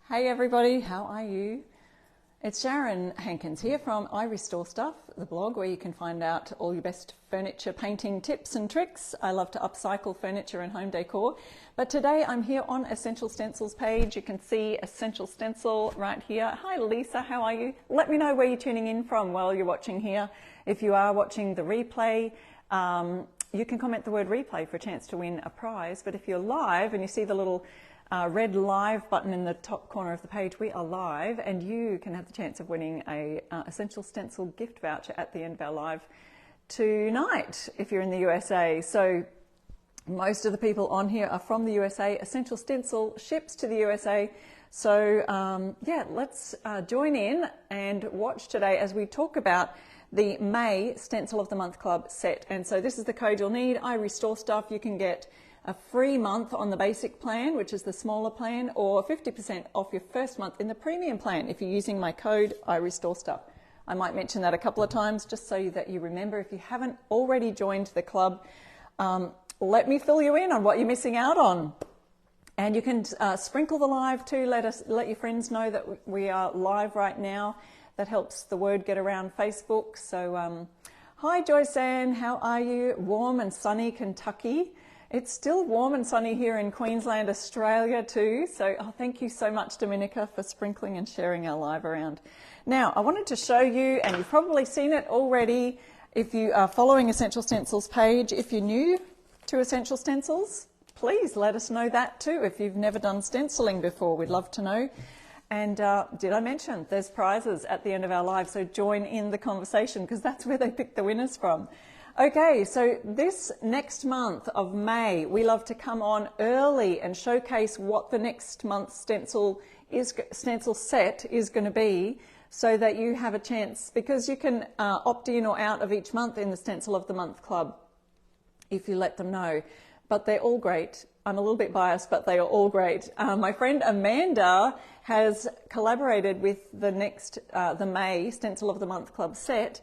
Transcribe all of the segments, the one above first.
Hey everybody, how are you? It's Sharon Hankins here from I Restore Stuff, the blog where you can find out all your best furniture painting tips and tricks. I love to upcycle furniture and home decor. But today I'm here on Essential Stencils page. You can see Essential Stencil right here. Hi Lisa, how are you? Let me know where you're tuning in from while you're watching here. If you are watching the replay, you can comment the word replay for a chance to win a prize. But if you're live and you see the little red live button in the top corner of the page, we are live and you can have the chance of winning a Essential Stencil gift voucher at the end of our live tonight if you're in the USA. So most of the people on here are from the USA. Essential Stencil ships to the USA. So yeah, let's join in and watch today as we talk about the May Stencil of the Month Club set. And so this is the code you'll need. I Restore Stuff. You can get a free month on the basic plan, which is the smaller plan, or 50% off your first month in the premium plan if you're using my code I Restore Stuff. I might mention that a couple of times just so that you remember. If you haven't already joined the club, let me fill you in on what you're missing out on. And you can sprinkle the live too. Let your friends know that we are live right now. That helps the word get around Facebook. So hi Joyce Ann, how are you? Warm and sunny Kentucky. It's still warm and sunny here in Queensland, Australia too. So thank you so much, Dominica, for sprinkling and sharing our live around. Now, I wanted to show you, and you've probably seen it already, if you are following Essential Stencils page. If you're new to Essential Stencils, please let us know that too. If you've never done stenciling before, we'd love to know. And did I mention there's prizes at the end of our live, so join in the conversation because that's where they pick the winners from. Okay, so this next month of May, we love to come on early and showcase what the next month's stencil set is going to be, so that you have a chance, because you can opt in or out of each month in the Stencil of the Month Club if you let them know. But they're all great. I'm a little bit biased, but they are all great. My friend Amanda has collaborated with the May Stencil of the Month Club set,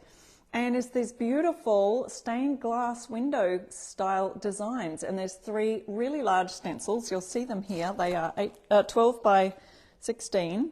and it's these beautiful stained glass window style designs. And there's 3 really large stencils. You'll see them here. They are 12 by 16.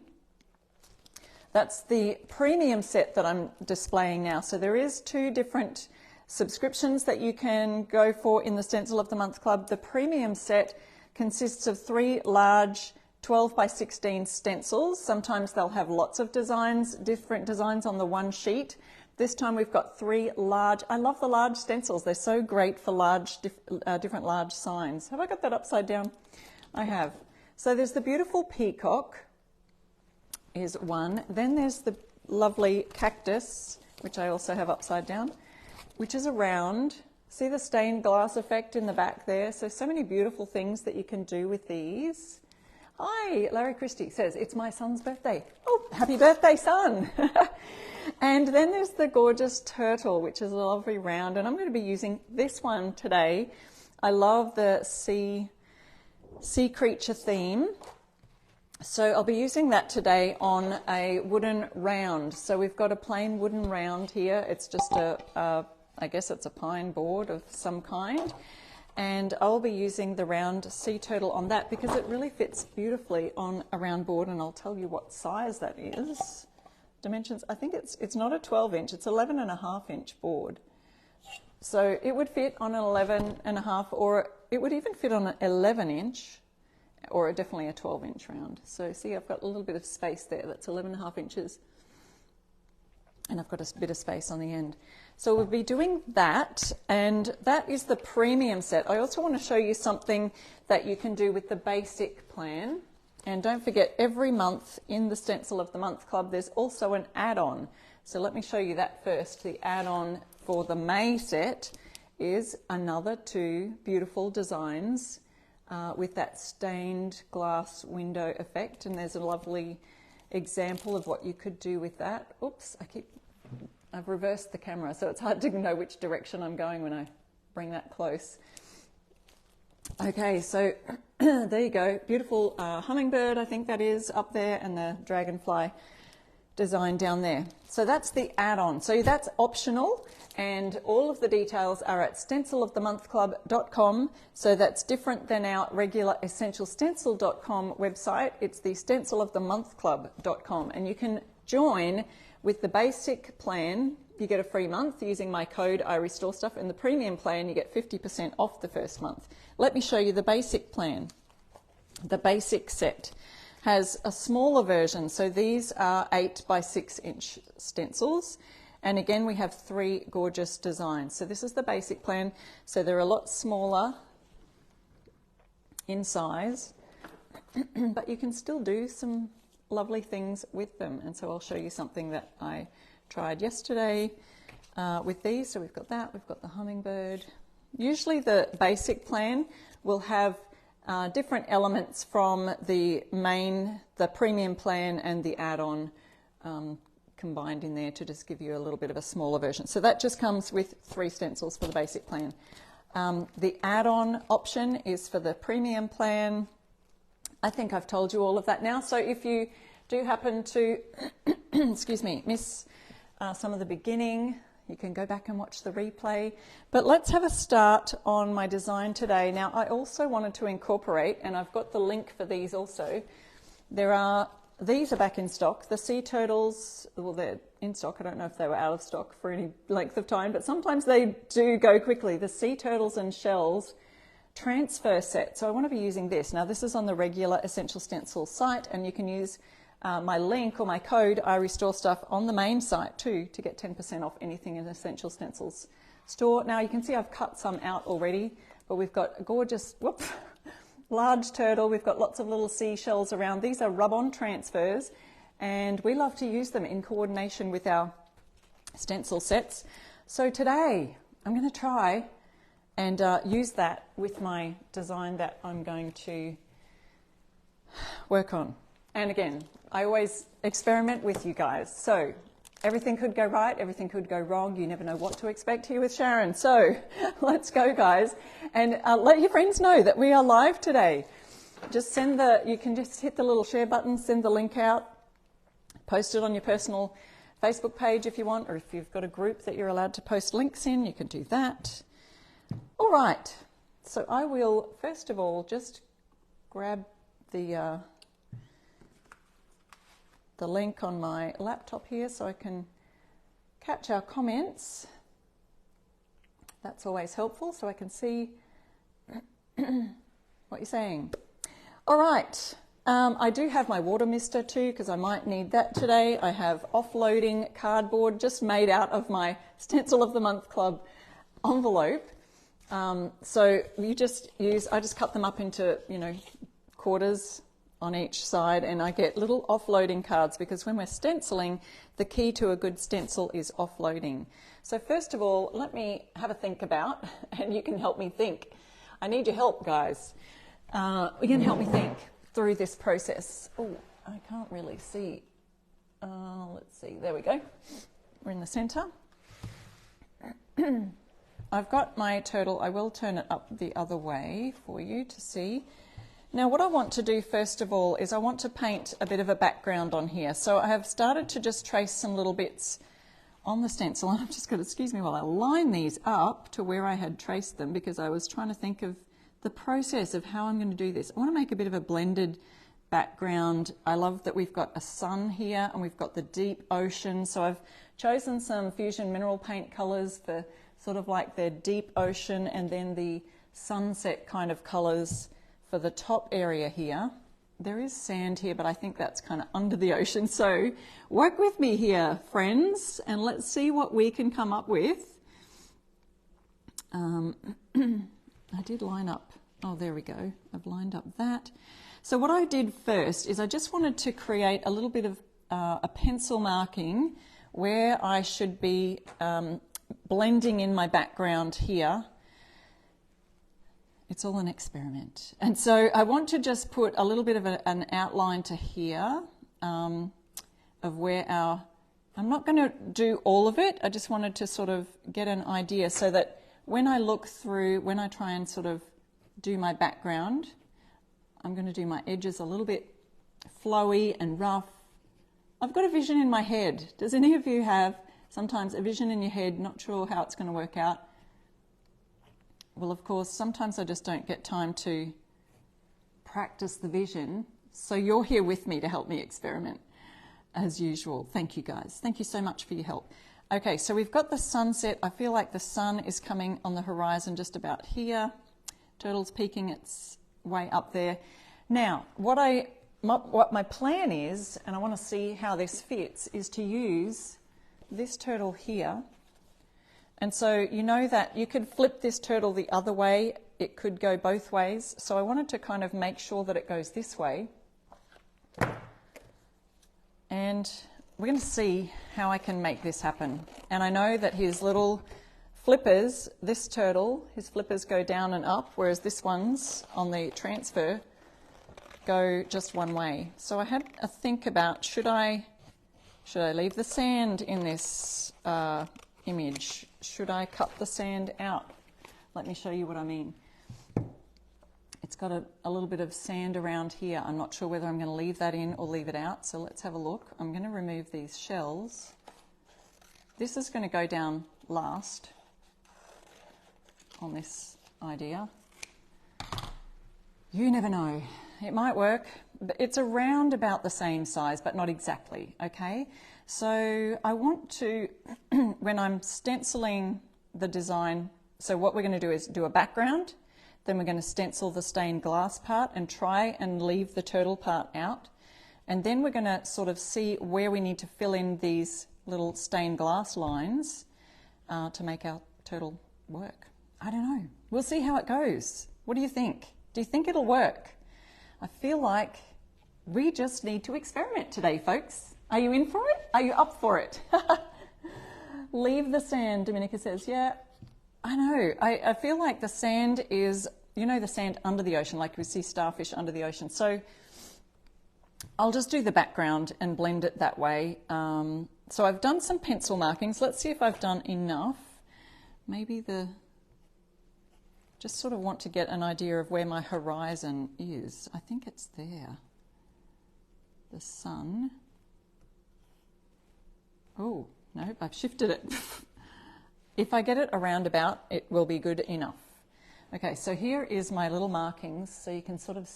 That's the premium set that I'm displaying now. So there is 2 different subscriptions that you can go for in the Stencil of the Month Club. The premium set consists of 3 large 12 by 16 stencils. Sometimes they'll have lots of designs, different designs on the one sheet. This time we've got 3 large, I love the large stencils. They're so great for different large signs. Have I got that upside down? I have. So there's the beautiful peacock is one. Then there's the lovely cactus, which I also have upside down, which is a round. See the stained glass effect in the back there? So many beautiful things that you can do with these. Hi, Larry Christie says, it's my son's birthday. Oh, happy birthday, son. And then there's the gorgeous turtle, which is a lovely round. And I'm going to be using this one today. I love the sea creature theme. So I'll be using that today on a wooden round. So we've got a plain wooden round here. It's just I guess it's a pine board of some kind. And I'll be using the round sea turtle on that because it really fits beautifully on a round board, and I'll tell you what size that is. Dimensions, I think it's not a 12-inch, it's 11.5-inch board. So it would fit on an 11.5, or it would even fit on an 11-inch, or definitely a 12-inch round. So see, I've got a little bit of space there. That's 11.5 inches. And I've got a bit of space on the end. So we'll be doing that, and that is the premium set. I also want to show you something that you can do with the basic plan. And don't forget, every month in the Stencil of the Month Club, there's also an add-on. So let me show you that first. The add-on for the May set is another 2 beautiful designs with that stained glass window effect. And there's a lovely example of what you could do with that. Oops, I've reversed the camera, so it's hard to know which direction I'm going when I bring that close. Okay, so there you go. Beautiful hummingbird, I think that is, up there, and the dragonfly design down there. So that's the add-on. So that's optional, and all of the details are at stencilofthemonthclub.com. So that's different than our regular essentialstencil.com website. It's the stencilofthemonthclub.com, and you can join with the basic plan. You get a free month using my code I Restore Stuff. In the premium plan, you get 50% off the first month. Let me show you the basic plan. The basic set has a smaller version, so these are 8 by 6 inch stencils, and again we have 3 gorgeous designs. So this is the basic plan, so they're a lot smaller in size, but you can still do some lovely things with them. And so I'll show you something that I tried yesterday with these. So we've got that, we've got the hummingbird. Usually the basic plan will have different elements from the premium plan and the add-on combined in there to just give you a little bit of a smaller version. So that just comes with 3 stencils for the basic plan. The add-on option is for the premium plan. I think I've told you all of that now. So if you do happen to, excuse me, miss some of the beginning, you can go back and watch the replay. But let's have a start on my design today. Now, I also wanted to incorporate, and I've got the link for these also. These are back in stock. The sea turtles, well, they're in stock. I don't know if they were out of stock for any length of time, but sometimes they do go quickly. The sea turtles and shells transfer set. So I want to be using this. Now, this is on the regular Essential Stencil site, and you can use my link or my code I Restore Stuff on the main site too to get 10% off anything in Essential Stencils store. Now you can see I've cut some out already, but we've got a gorgeous large turtle. We've got lots of little seashells around. These are rub-on transfers, and we love to use them in coordination with our stencil sets. So today I'm going to try and use that with my design that I'm going to work on. And again, I always experiment with you guys. So everything could go right, everything could go wrong. You never know what to expect here with Sharon. So let's go, guys. And let your friends know that we are live today. You can just hit the little share button, send the link out, post it on your personal Facebook page if you want, or if you've got a group that you're allowed to post links in, you can do that. All right. So I will, first of all, just grab the link on my laptop here so I can catch our comments. That's always helpful so I can see what you're saying. All right, I do have my water mister too because I might need that today. I have offloading cardboard just made out of my Stencil of the Month Club envelope. So I just cut them up into, quarters on each side, and I get little offloading cards because when we're stenciling, the key to a good stencil is offloading. So first of all, let me have a think about, and you can help me think. I need your help, guys. You can help me think through this process. Oh, I can't really see. Let's see, there we go. We're in the center. I've got my turtle. I will turn it up the other way for you to see. Now what I want to do first of all is I want to paint a bit of a background on here. So I have started to just trace some little bits on the stencil. I'm just going to, excuse me while I line these up to where I had traced them because I was trying to think of the process of how I'm going to do this. I want to make a bit of a blended background. I love that we've got a sun here and we've got the deep ocean. So I've chosen some fusion mineral paint colors for sort of like the deep ocean and then the sunset kind of colors for the top area here. There is sand here, but I think that's kind of under the ocean. So work with me here, friends, and let's see what we can come up with. I did line up, oh, there we go. I've lined up that. So what I did first is I just wanted to create a little bit of a pencil marking where I should be blending in my background here. It's all an experiment. And so I want to just put a little bit of an outline to here of where I'm not going to do all of it. I just wanted to sort of get an idea so that when I look through, when I try and sort of do my background, I'm going to do my edges a little bit flowy and rough I've got a vision in my head. Does any of you have sometimes a vision in your head, not sure how it's going to work out? Well, of course, sometimes I just don't get time to practice the vision. So you're here with me to help me experiment, as usual. Thank you, guys. Thank you so much for your help. Okay, so we've got the sunset. I feel like the sun is coming on the horizon just about here. Turtle's peeking its way up there. Now, what my plan is, and I want to see how this fits, is to use this turtle here. And so you know that you could flip this turtle the other way. It could go both ways. So I wanted to kind of make sure that it goes this way. And we're going to see how I can make this happen. And I know that his little flippers, this turtle, his flippers go down and up, whereas this one's on the transfer go just one way. So I had a think about, should I leave the sand in this image? Should I cut the sand out? Let me show you what I mean. It's got a little bit of sand around here. I'm not sure whether I'm going to leave that in or leave it out. So let's have a look. I'm going to remove these shells. This is going to go down last on this idea. You never know. It might work. It's around about the same size, but not exactly, okay? So I want to, when I'm stenciling the design, so what we're going to do is do a background, then we're going to stencil the stained glass part and try and leave the turtle part out. And then we're going to sort of see where we need to fill in these little stained glass lines to make our turtle work. I don't know. We'll see how it goes. What do you think? Do you think it'll work? I feel like we just need to experiment today, folks. Are you in for it? Are you up for it? Leave the sand, Dominica says. Yeah, I know. I feel like the sand is, you know, the sand under the ocean, like we see starfish under the ocean. So I'll just do the background and blend it that way. So I've done some pencil markings. Let's see if I've done enough. Maybe just sort of want to get an idea of where my horizon is. I think it's there. The sun. Oh, no, I've shifted it. If I get it around about, it will be good enough. Okay, so here is my little markings. So you can sort of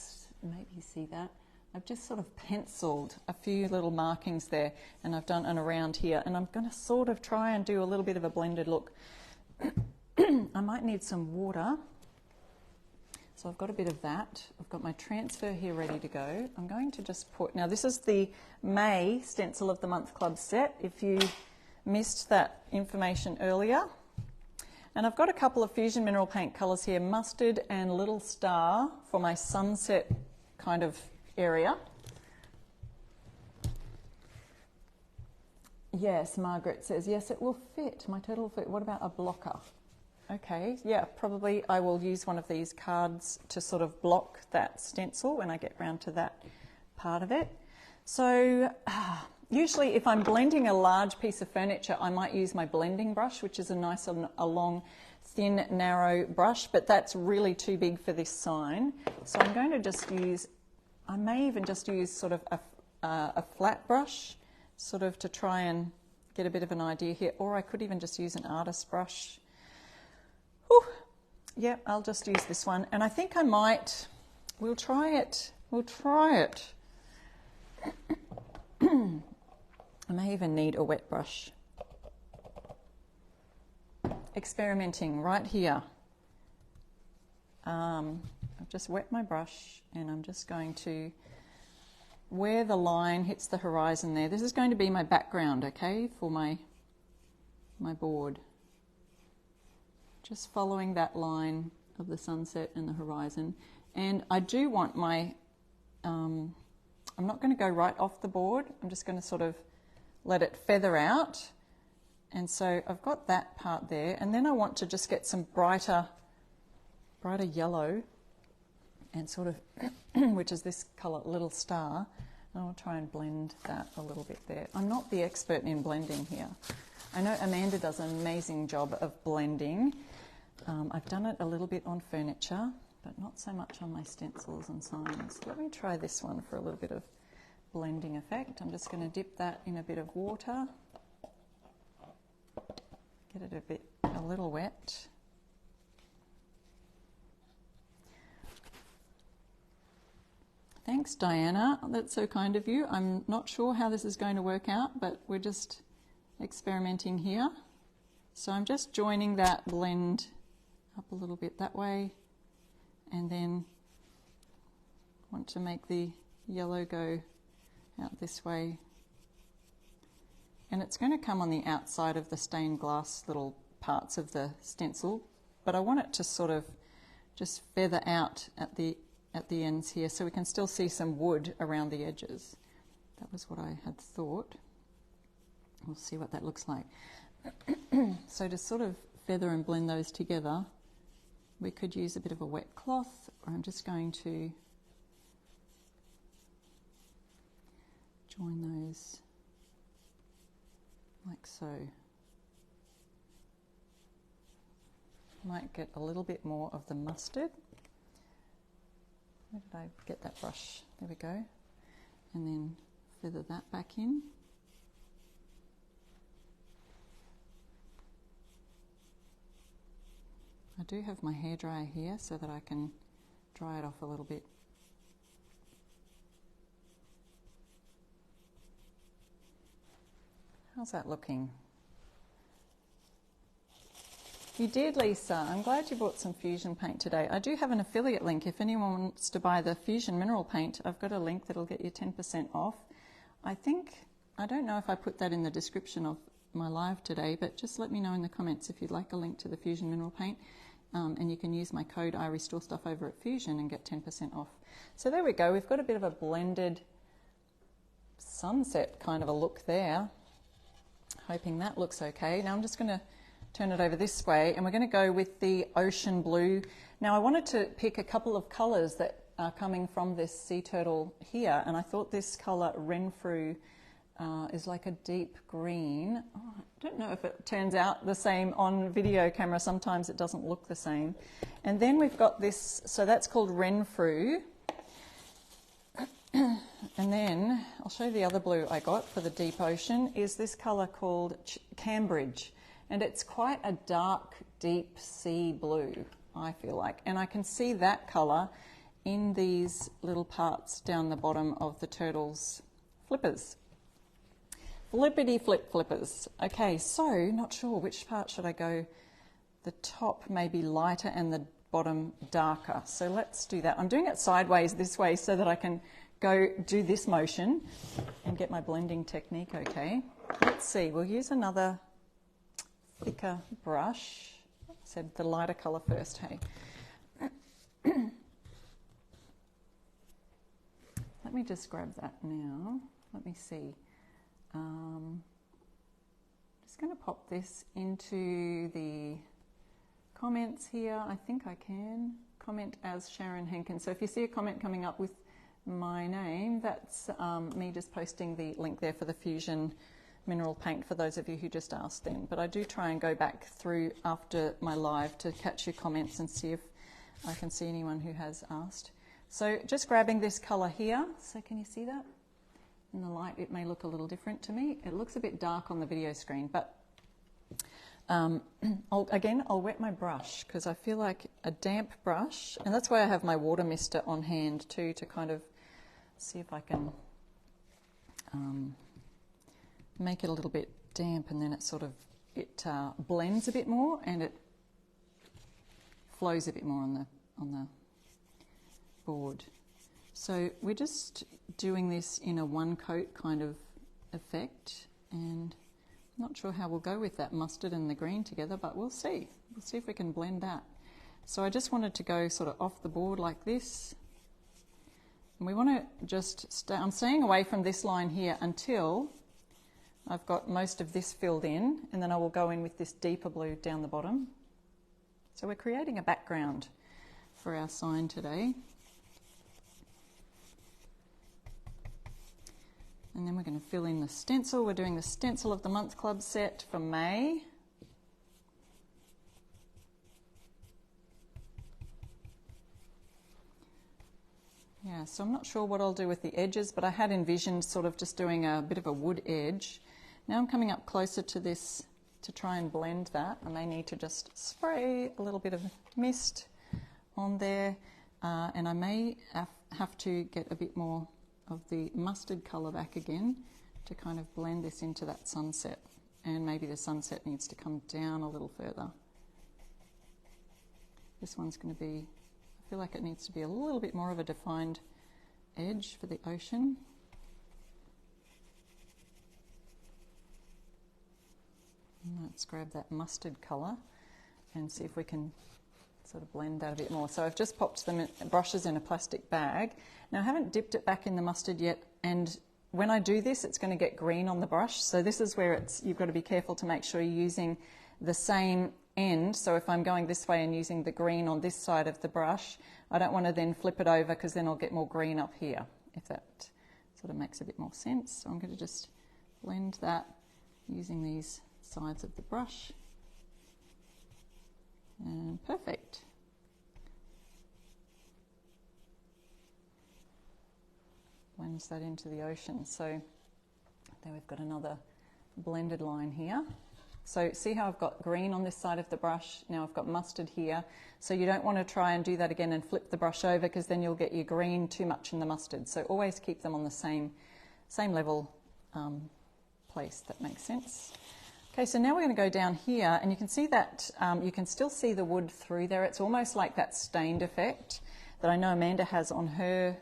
maybe see that. I've just sort of penciled a few little markings there, and I've done an around here. And I'm going to sort of try and do a little bit of a blended look. I might need some water. So I've got a bit of that. I've got my transfer here ready to go. I'm going to just put, now this is the May Stencil of the Month Club set, if you missed that information earlier. And I've got a couple of Fusion Mineral Paint colours here, Mustard and Little Star for my sunset kind of area. Yes, Margaret says, yes, it will fit. My turtle will fit. What about a blocker? Okay, yeah, probably I will use one of these cards to sort of block that stencil when I get round to that part of it. So usually if I'm blending a large piece of furniture, I might use my blending brush, which is a nice, a long, thin, narrow brush, but that's really too big for this sign. So I'm going to just use, I may even just use sort of a flat brush, sort of to try and get a bit of an idea here, or I could even just use an artist brush. Whew. Yeah, I'll just use this one. And I think I might, we'll try it. I may even need a wet brush. Experimenting right here. I've just wet my brush and I'm just going to, where the line hits the horizon there, this is going to be my background, okay, for my board. Just following that line of the sunset and the horizon. And I do want my, I'm not going to go right off the board. I'm just going to sort of let it feather out. And so I've got that part there. And then I want to just get some brighter yellow and sort of, which is this colour, Little Star. And I'll try and blend that a little bit there. I'm not the expert in blending here. I know Amanda does an amazing job of blending. I've done it a little bit on furniture, but not so much on my stencils and signs. Let me try this one for a little bit of blending effect. I'm just going to dip that in a bit of water, get it a little wet. Thanks, Diana. That's so kind of you. I'm not sure how this is going to work out, but we're just experimenting here. So I'm just joining that blend up a little bit that way, and then want to make the yellow go out this way. And it's going to come on the outside of the stained glass little parts of the stencil, but I want it to sort of just feather out at the ends here, so we can still see some wood around the edges. That was what I had thought. We'll see what that looks like. So to sort of feather and blend those together, we could use a bit of a wet cloth, or I'm just going to join those like so. Might get a little bit more of the mustard. Where did I get that brush? There we go. And then feather that back in. I do have my hairdryer here so that I can dry it off a little bit. How's that looking? You did, Lisa. I'm glad you bought some Fusion paint today. I do have an affiliate link. If anyone wants to buy the Fusion mineral paint, I've got a link that'll get you 10% off. I don't know if I put that in the description of my live today, but just let me know in the comments if you'd like a link to the Fusion mineral paint. And you can use my code I Restore Stuff over at Fusion and get 10% off. So there we go. We've got a bit of a blended sunset kind of a look there. Hoping that looks okay. Now I'm just going to turn it over this way, and we're going to go with the ocean blue. Now I wanted to pick a couple of colours that are coming from this sea turtle here, and I thought this colour Renfrew is like a deep green. Oh, I don't know if it turns out the same on video camera. Sometimes it doesn't look the same. And then we've got this, so that's called Renfrew. And then I'll show you the other blue I got for the deep ocean is this colour called Cambridge. And it's quite a dark, deep sea blue, I feel like. And I can see that colour in these little parts down the bottom of the turtle's flippers. Flippity flip flippers. Okay, so not sure which part should I go. The top may be lighter and the bottom darker. So let's do that. I'm doing it sideways this way so that I can go do this motion and get my blending technique okay. Let's see, we'll use another thicker brush. I said the lighter colour first, hey. Let me just grab that now. Let me see. Just going to pop this into the comments here. I think I can comment as Sharon Henkin. So if you see a comment coming up with my name, that's me just posting the link there for the Fusion mineral paint for those of you who just asked then. But I do try and go back through after my live to catch your comments and see if I can see anyone who has asked. So just grabbing this colour here. So can you see that? In the light it may look a little different to me. It looks a bit dark on the video screen, but I'll wet my brush because I feel like a damp brush, and that's why I have my water mister on hand too, to kind of see if I can make it a little bit damp, and then it sort of blends a bit more and it flows a bit more on the board. So we're just doing this in a one coat kind of effect, and I'm not sure how we'll go with that mustard and the green together, but we'll see. We'll see if we can blend that. So I just wanted to go sort of off the board like this. And we want to just I'm staying away from this line here until I've got most of this filled in, and then I will go in with this deeper blue down the bottom. So we're creating a background for our sign today. And then we're going to fill in the stencil. We're doing the Stencil of the Month Club set for May. Yeah, So I'm not sure what I'll do with the edges, but I had envisioned sort of just doing a bit of a wood edge. Now I'm coming up closer to this to try and blend that. I may need to just spray a little bit of mist on there, and I may have to get a bit more of the mustard colour back again to kind of blend this into that sunset, and maybe the sunset needs to come down a little further. This one's going to be, I feel like it needs to be a little bit more of a defined edge for the ocean. Let's grab that mustard colour and see if we can sort of blend that a bit more. So I've just popped the brushes in a plastic bag. Now I haven't dipped it back in the mustard yet, and when I do this it's going to get green on the brush. So this is where you've got to be careful to make sure you're using the same end. So if I'm going this way and using the green on this side of the brush, I don't want to then flip it over because then I'll get more green up here, if that sort of makes a bit more sense. So I'm going to just blend that using these sides of the brush, and perfect. Blends that into the ocean. So there we've got another blended line here. So see how I've got green on this side of the brush, now I've got mustard here. So you don't want to try and do that again and flip the brush over, because then you'll get your green too much in the mustard. So always keep them on the same level place. That makes sense. Okay, so now we're going to go down here, and you can see that you can still see the wood through there. It's almost like that stained effect that I know Amanda has on her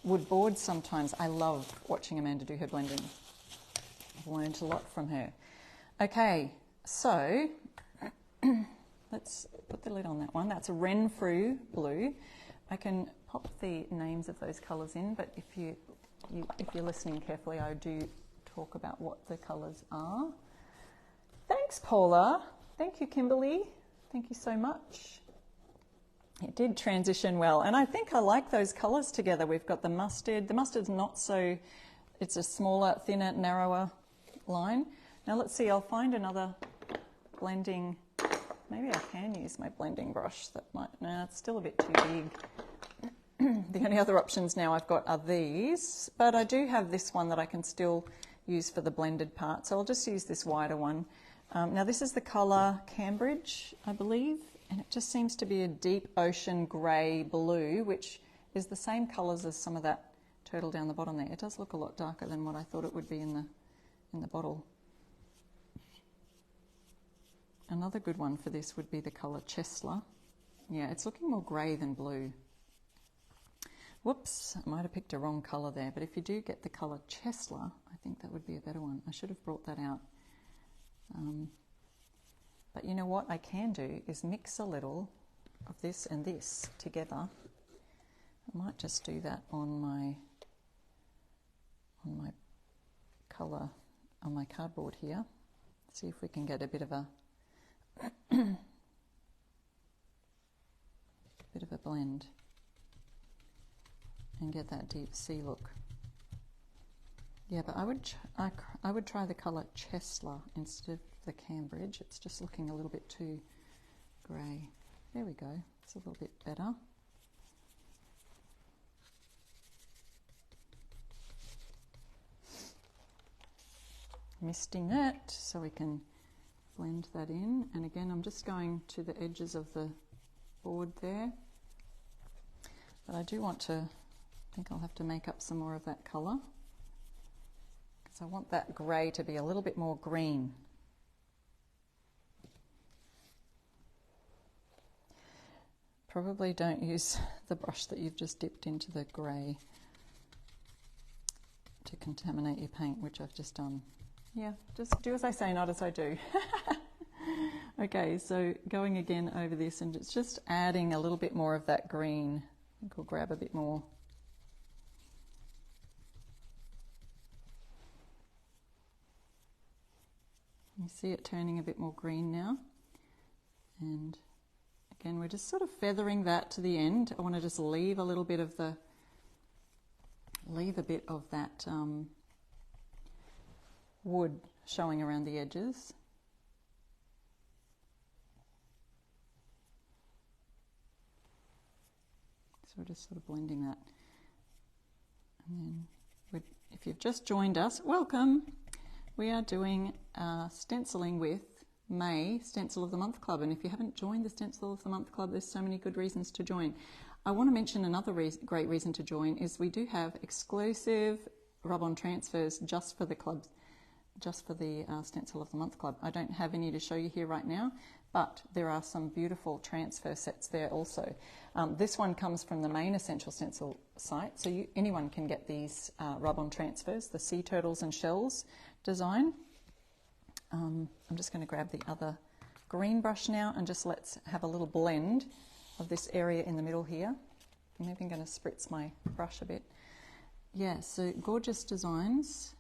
wood boards sometimes. I love watching Amanda do her blending. I've learned a lot from her. Okay, so let's put the lid on that one. That's a Renfrew blue. I can pop the names of those colours in, but if you're listening carefully, I do talk about what the colours are. Thanks, Paula. Thank you, Kimberly. Thank you so much. It did transition well, and I think I like those colours together. We've got the mustard. The mustard's not so, it's a smaller, thinner, narrower line. Now let's see, I'll find another blending, maybe I can use my blending brush. That might, no, it's still a bit too big. The only other options now I've got are these, but I do have this one that I can still use for the blended part, so I'll just use this wider one. Now this is the colour Cambridge, I believe, and it just seems to be a deep ocean grey blue, which is the same colours as some of that turtle down the bottom there. It does look a lot darker than what I thought it would be in the bottle. Another good one for this would be the colour Chesler. Yeah, it's looking more grey than blue. Whoops, I might have picked a wrong colour there, but if you do get the colour Chesler, I think that would be a better one. I should have brought that out. But you know what I can do is mix a little of this and this together. I might just do that on my colour, on my cardboard here. See if we can get a bit of a blend and get that deep sea look. Yeah, but I would try the colour Chesler instead of the Cambridge. It's just looking a little bit too grey. There we go. It's a little bit better. Misting that so we can blend that in. And again, I'm just going to the edges of the board there. But I do want to, I think I'll have to make up some more of that colour, because I want that grey to be a little bit more green. Probably don't use the brush that you've just dipped into the grey to contaminate your paint, which I've just done. Yeah, just do as I say, not as I do. Okay, so going again over this, and it's just adding a little bit more of that green. I think we'll grab a bit more. You see it turning a bit more green now. And again, we're just sort of feathering that to the end. I want to just leave a little bit of the, that wood showing around the edges. So we're just sort of blending that. And then if you've just joined us, welcome. We are doing stenciling with May Stencil of the Month Club, and if you haven't joined the Stencil of the Month Club, there's so many good reasons to join. I want to mention another great reason to join is we do have exclusive rub-on transfers just for the clubs, just for the Stencil of the Month Club. I don't have any to show you here right now, but there are some beautiful transfer sets there also. This one comes from the main Essential Stencil site, so anyone can get these rub-on transfers, the sea turtles and shells design. I'm just going to grab the other green brush now and just let's have a little blend of this area in the middle here. Maybe I'm going to spritz my brush a bit. Yeah, so gorgeous designs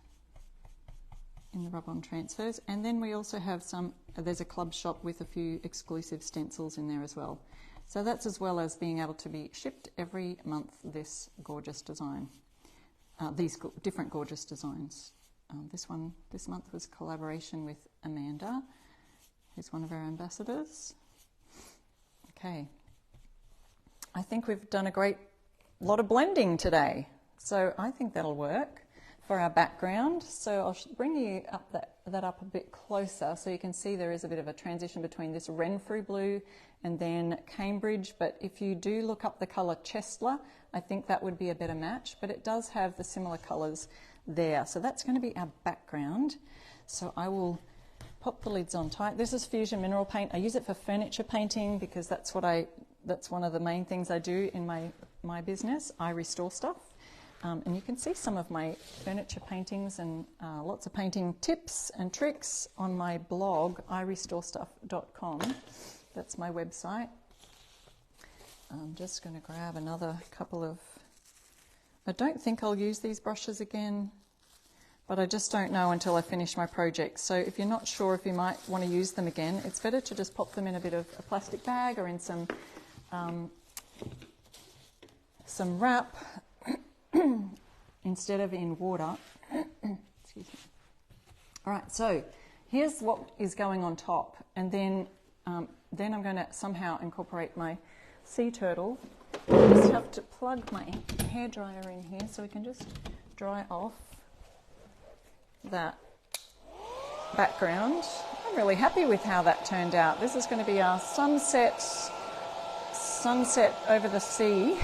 in the rub-on transfers, and then we also have there's a club shop with a few exclusive stencils in there as well. So that's as well as being able to be shipped every month, this gorgeous design, these different gorgeous designs. This month was collaboration with Amanda, who's one of our ambassadors. Okay, I think we've done a great lot of blending today, so I think that'll work for our background. So I'll bring you up that up a bit closer so you can see there is a bit of a transition between this Renfrew blue and then Cambridge, but if you do look up the colour Chestler, I think that would be a better match, but it does have the similar colours there. So that's going to be our background. So I will pop the lids on tight. This is Fusion Mineral Paint. I use it for furniture painting because that's one of the main things I do in my business. I restore stuff. And you can see some of my furniture paintings and lots of painting tips and tricks on my blog, irestorestuff.com. That's my website. I'm just going to grab another couple of... I don't think I'll use these brushes again, but I just don't know until I finish my project. So if you're not sure if you might want to use them again, it's better to just pop them in a bit of a plastic bag or in some wrap instead of in water. Excuse me. All right, so here's what is going on top, and then I'm going to somehow incorporate my sea turtle. I just have to plug my hairdryer in here so we can just dry off that background. I'm really happy with how that turned out. This is going to be our sunset over the sea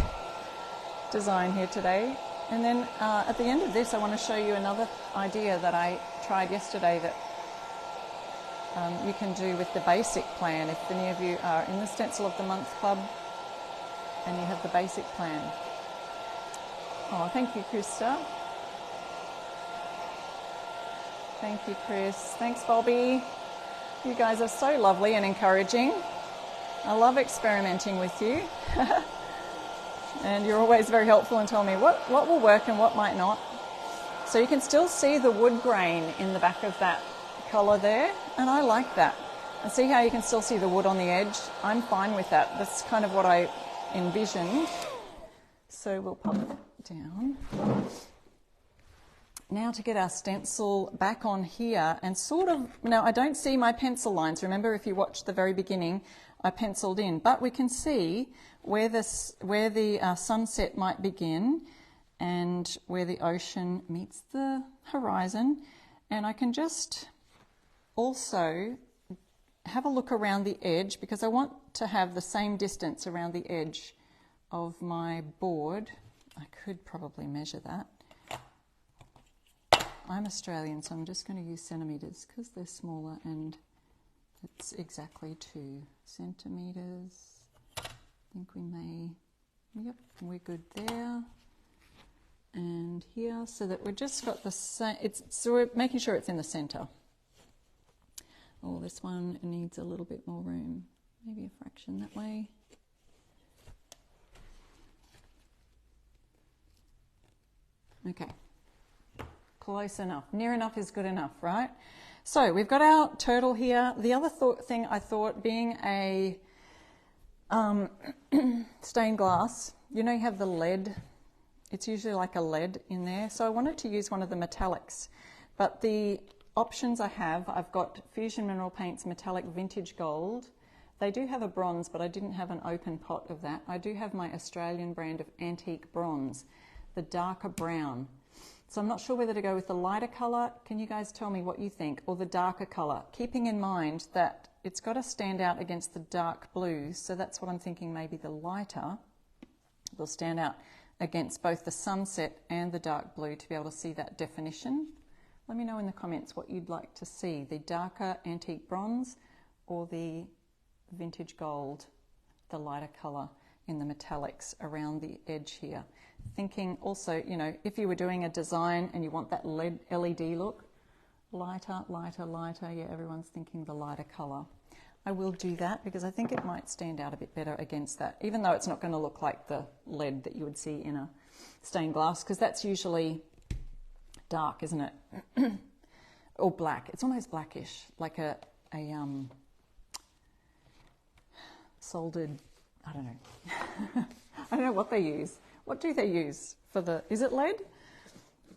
design here today. And then at the end of this, I want to show you another idea that I tried yesterday that you can do with the basic plan. If any of you are in the Stencil of the Month Club and you have the basic plan. Oh, thank you, Krista. Thank you, Chris. Thanks, Bobby. You guys are so lovely and encouraging. I love experimenting with you. And you're always very helpful in telling me what will work and what might not. So you can still see the wood grain in the back of that colour there, and I like that. And see how you can still see the wood on the edge? I'm fine with that. That's kind of what I envisioned. So we'll pop it down. Now to get our stencil back on here and sort of, now I don't see my pencil lines. Remember, if you watched the very beginning, I penciled in, but we can see where the sunset might begin and where the ocean meets the horizon. And I can just also have a look around the edge because I want to have the same distance around the edge of my board. I could probably measure that. I'm Australian, so I'm just going to use centimetres because they're smaller, and it's exactly 2 centimetres. I think we may, yep, we're good there. And here, so that we've just got the same, so we're making sure it's in the centre. Oh, this one needs a little bit more room, maybe a fraction that way. Okay. Close enough. Near enough is good enough, right? So we've got our turtle here. The other thing I thought, being a stained glass, you know, you have the lead. It's usually like a lead in there. So I wanted to use one of the metallics. But the options I have, I've got Fusion Mineral Paints Metallic Vintage Gold. They do have a bronze, but I didn't have an open pot of that. I do have my Australian brand of antique bronze. the darker brown. So I'm not sure whether to go with the lighter colour. Can you guys tell me what you think? Or the darker colour, keeping in mind that it's got to stand out against the dark blues. So that's what I'm thinking, maybe the lighter will stand out against both the sunset and the dark blue to be able to see that definition. Let me know in the comments what you'd like to see, the darker antique bronze or the vintage gold, the lighter colour in the metallics around the edge here. Thinking also, you know, if you were doing a design and you want that LED look, lighter, lighter, lighter, yeah, everyone's thinking the lighter colour. I will do that because I think it might stand out a bit better against that, even though it's not going to look like the lead that you would see in a stained glass, because that's usually dark, isn't it? Or black. It's almost blackish, like a soldered, I don't know. I don't know what they use. What do they use for the, is it lead?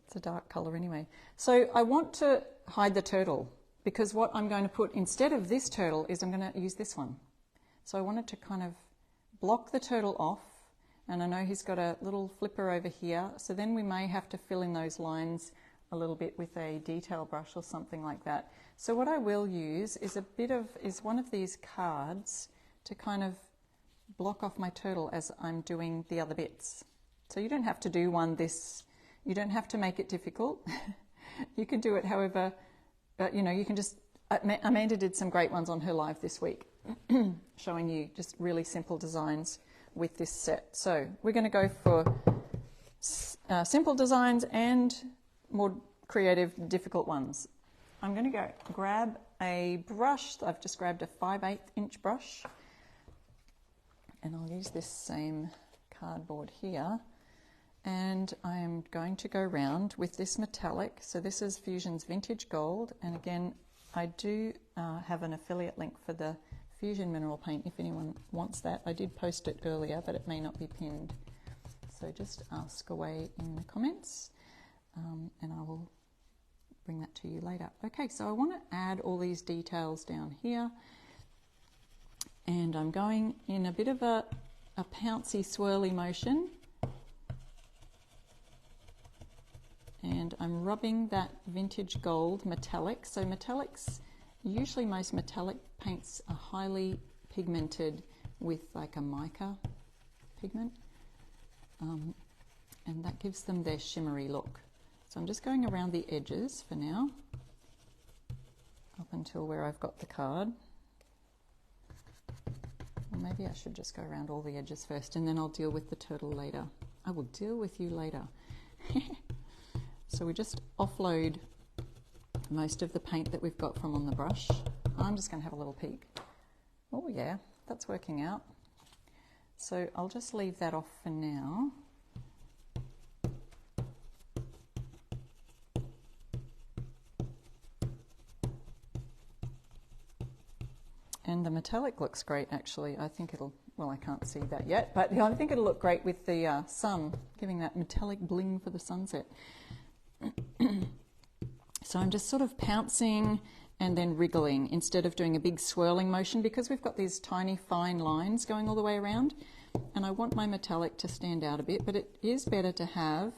It's a dark colour anyway. So I want to hide the turtle, because what I'm going to put instead of this turtle is I'm going to use this one. So I wanted to kind of block the turtle off, and I know he's got a little flipper over here, so then we may have to fill in those lines a little bit with a detail brush or something like that. So what I will use is one of these cards to kind of block off my turtle as I'm doing the other bits. So you don't have to do you don't have to make it difficult. You can do it however, you know, you can just, Amanda did some great ones on her live this week, showing you just really simple designs with this set. So we're going to go for simple designs and more creative, difficult ones. I'm going to go grab a brush. I've just grabbed a 5/8 inch brush, and I'll use this same cardboard here, and I am going to go round with this metallic. So this is Fusion's Vintage Gold, and again I do have an affiliate link for the Fusion mineral paint if anyone wants that. I did post it earlier, but it may not be pinned, so just ask away in the comments, and I will bring that to you later. Okay, so I want to add all these details down here, and I'm going in a bit of a pouncy swirly motion, and I'm rubbing that vintage gold metallic. So metallics, usually most metallic paints are highly pigmented with like a mica pigment, and that gives them their shimmery look. So I'm just going around the edges for now, up until where I've got the card. Or maybe I should just go around all the edges first, and then I'll deal with the turtle later. I will deal with you later. So we just offload most of the paint that we've got from on the brush. I'm just going to have a little peek. Oh yeah, that's working out. So I'll just leave that off for now. And the metallic looks great, actually. I think it'll, well, I can't see that yet, but I think it'll look great with the sun, giving that metallic bling for the sunset. So I'm just sort of pouncing and then wriggling instead of doing a big swirling motion, because we've got these tiny fine lines going all the way around, and I want my metallic to stand out a bit, but it is better to have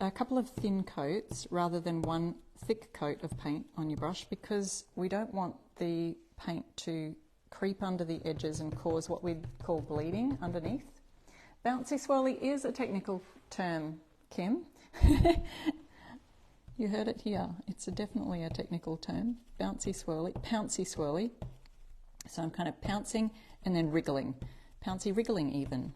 a couple of thin coats rather than one thick coat of paint on your brush, because we don't want the paint to creep under the edges and cause what we'd call bleeding underneath. Bouncy swirly is a technical term, Kim. You heard it here. It's definitely a technical term. Bouncy swirly, pouncy swirly. So I'm kind of pouncing and then wriggling. Pouncy wriggling even.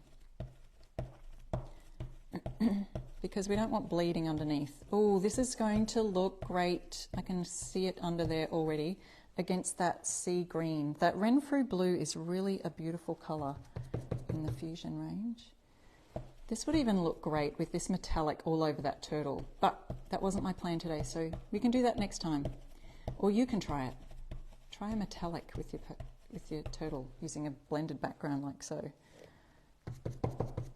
Because we don't want bleeding underneath. Oh, this is going to look great. I can see it under there already against that sea green. That Renfrew blue is really a beautiful colour in the Fusion range. This would even look great with this metallic all over that turtle, but that wasn't my plan today, so we can do that next time. Or you can try it. Try a metallic with your turtle using a blended background like so.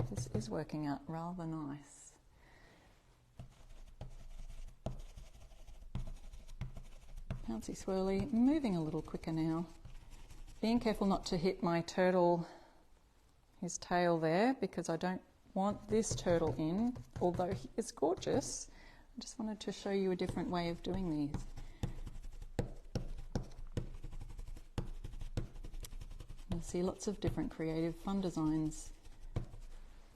This is working out rather nice. Bouncy swirly, moving a little quicker now. Being careful not to hit my turtle his tail there because I don't want this turtle in, although he is gorgeous. I just wanted to show you a different way of doing these. You'll see lots of different creative fun designs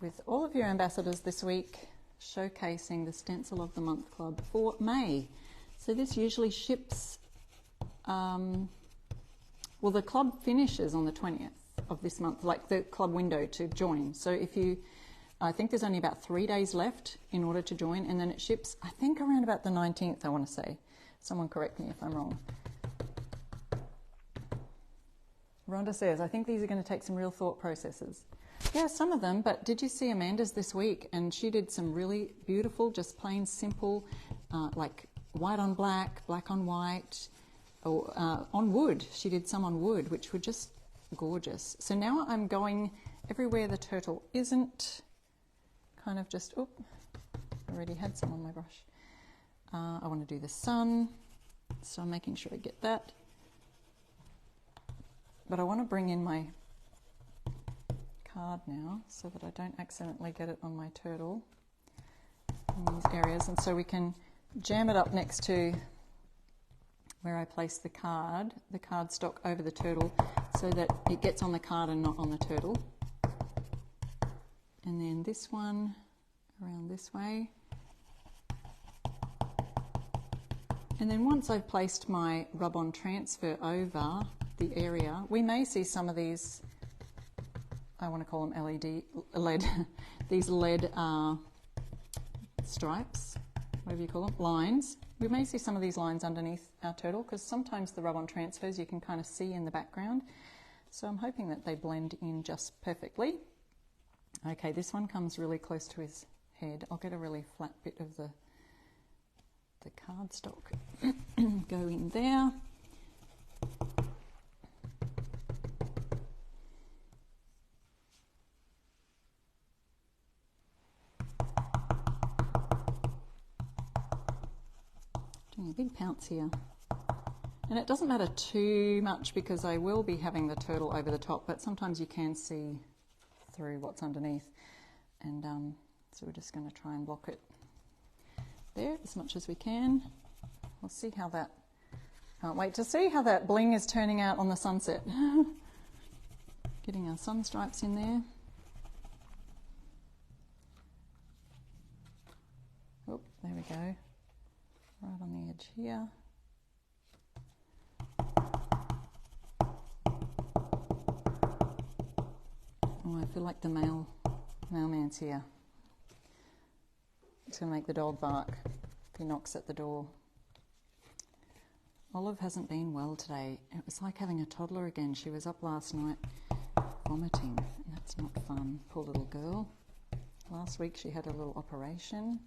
with all of your ambassadors this week, showcasing the Stencil of the Month Club for May. So this usually ships, well, the club finishes on the 20th of this month, like the club window to join. So if you, I think there's only about 3 days left in order to join, and then it ships, I think around about the 19th, I want to say. Someone correct me if I'm wrong. Rhonda says, I think these are going to take some real thought processes. Yeah, some of them, but did you see Amanda's this week? And she did some really beautiful, just plain simple, like white on black, black on white, or on wood. She did some on wood, which were just gorgeous. So now I'm going everywhere the turtle isn't, kind of just, oop, already had some on my brush. I want to do the sun, so I'm making sure I get that. But I want to bring in my card now so that I don't accidentally get it on my turtle in these areas. And so we can jam it up next to where I place the card stock over the turtle so that it gets on the card and not on the turtle. And then this one around this way. And then once I've placed my rub-on transfer over the area, we may see some of these, I want to call them LED, these LED stripes, whatever you call them, lines. We may see some of these lines underneath our turtle because sometimes the rub-on transfers you can kind of see in the background. So I'm hoping that they blend in just perfectly. Okay, this one comes really close to his head. I'll get a really flat bit of the cardstock go in there. Doing a big pounce here. And it doesn't matter too much because I will be having the turtle over the top, but sometimes you can see through what's underneath. And so we're just going to try and block it there as much as we can. We'll see how that, can't wait to see how that bling is turning out on the sunset. Getting our sun stripes in there. Oh, there we go. Right on the edge here. Oh, I feel like the mailman's here. It's going to make the dog bark if he knocks at the door. Olive hasn't been well today. It was like having a toddler again. She was up last night vomiting, and that's not fun. Poor little girl. Last week she had a little operation.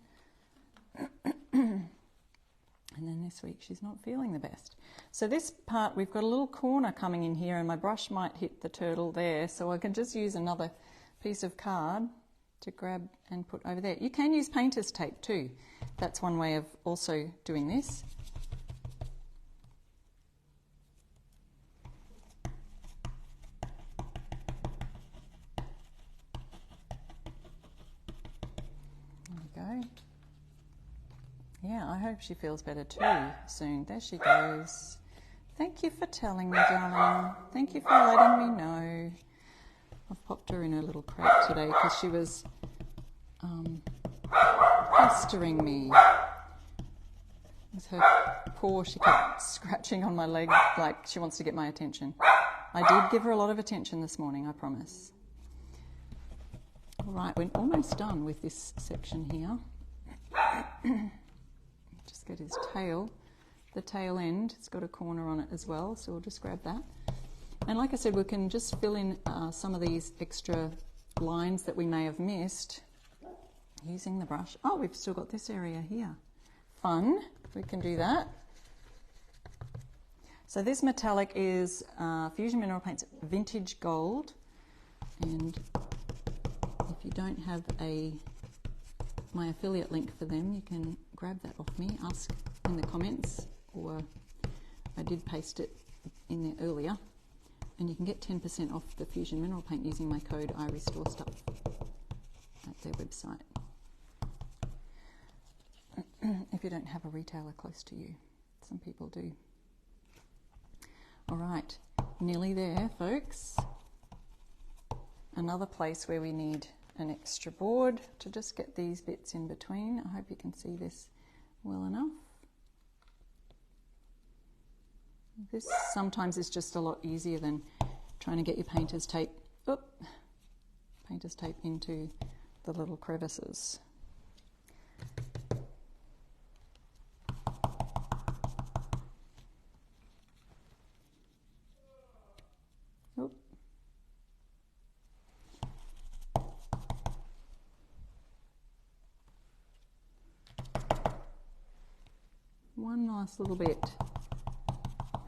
And then this week she's not feeling the best. So this part, we've got a little corner coming in here and my brush might hit the turtle there. So I can just use another piece of card to grab and put over there. You can use painter's tape too. That's one way of also doing this. There we go. Yeah, I hope she feels better too soon. There she goes. Thank you for telling me, darling. Thank you for letting me know. I've popped her in her little crate today because she was pestering me. With her paw, she kept scratching on my leg like she wants to get my attention. I did give her a lot of attention this morning, I promise. All right, we're almost done with this section here. Just get his tail, the tail end, it's got a corner on it as well, so we'll just grab that. And like I said, we can just fill in some of these extra lines that we may have missed using the brush. Oh, we've still got this area here. Fun, we can do that. So this metallic is Fusion Mineral Paints Vintage Gold, and if you don't have my affiliate link for them, you can grab that off me, ask in the comments, or I did paste it in there earlier. And you can get 10% off the Fusion Mineral Paint using my code IRestoreStuff at their website. If you don't have a retailer close to you. Some people do. All right, nearly there, folks. Another place where we need an extra board to just get these bits in between. I hope you can see this well enough. This sometimes is just a lot easier than trying to get your painter's tape into the little crevices. Oop. One last little bit.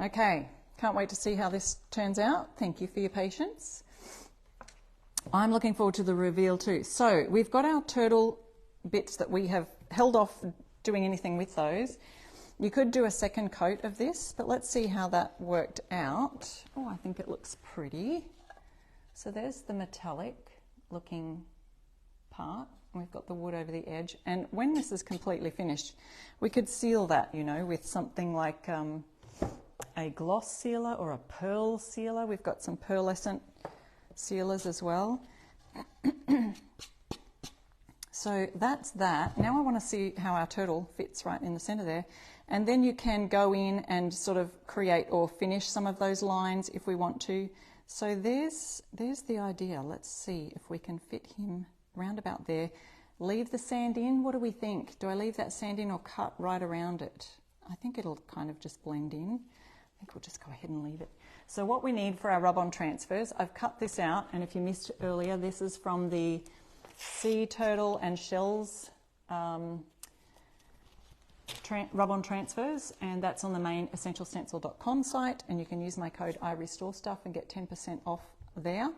Okay, can't wait to see how this turns out. Thank you for your patience. I'm looking forward to the reveal too. So we've got our turtle bits that we have held off doing anything with those. You could do a second coat of this, but let's see how that worked out. Oh, I think it looks pretty. So there's the metallic looking part. We've got the wood over the edge. And when this is completely finished, we could seal that, you know, with something like a gloss sealer or a pearl sealer. We've got some pearlescent sealers as well. So that's that. Now I want to see how our turtle fits right in the center there. And then you can go in and sort of create or finish some of those lines if we want to. So there's the idea. Let's see if we can fit him round about there. Leave the sand in. What do we think? Do I leave that sand in or cut right around it? I think it'll kind of just blend in. I think we'll just go ahead and leave it. So what we need for our rub-on transfers, I've cut this out, and if you missed earlier, this is from the Sea Turtle and Shells rub-on transfers, and that's on the main essentialstencil.com site, and you can use my code IRestoreStuff and get 10% off there.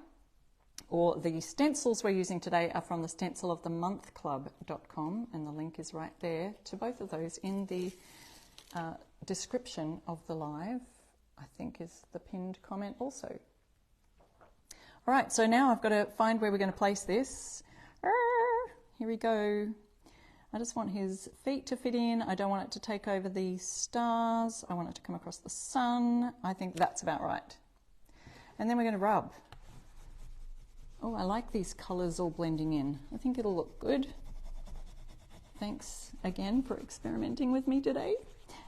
Or the stencils we're using today are from the stencilofthemonthclub.com, and the link is right there to both of those in the description of the live, I think is the pinned comment also. All right, so now I've got to find where we're going to place this. Here we go. I just want his feet to fit in. I don't want it to take over the stars. I want it to come across the sun. I think that's about right. And then we're going to rub. Oh, I like these colours all blending in. I think it'll look good. Thanks again for experimenting with me today.